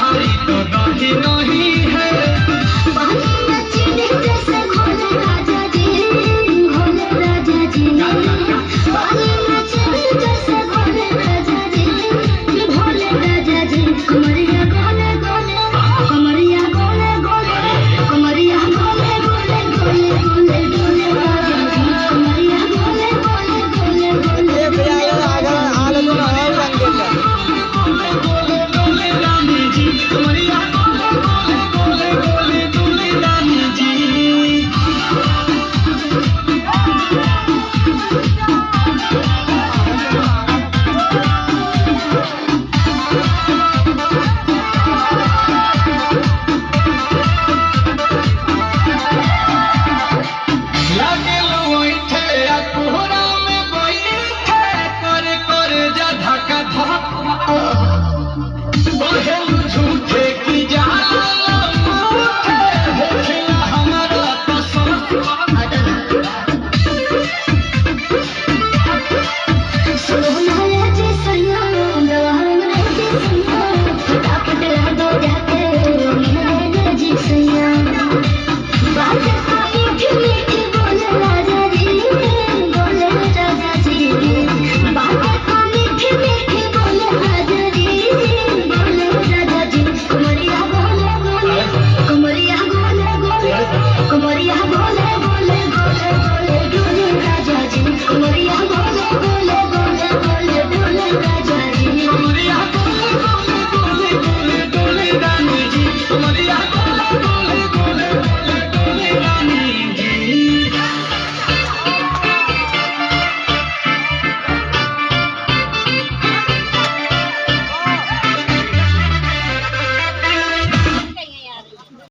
हमारी तो नहीं नहीं है। पानी में चीनी जैसे घोले राजा जी, घोले राजा जी। पानी में चीनी जैसे घोले राजा जी, घोले राजा जी। कमरिया गोले गोले, कमरिया गोले गोले, कमरिया गोले गोले गोले गोले गोले राजा जी। कमरिया गोले गोले गोले गोले गोले रानी जी, कमरिया गोले गोले गोले गोले रानी जी। लागे लो बैठे आ कोहरा में बैठे, कर जा धक्का धक बहेलू झूठे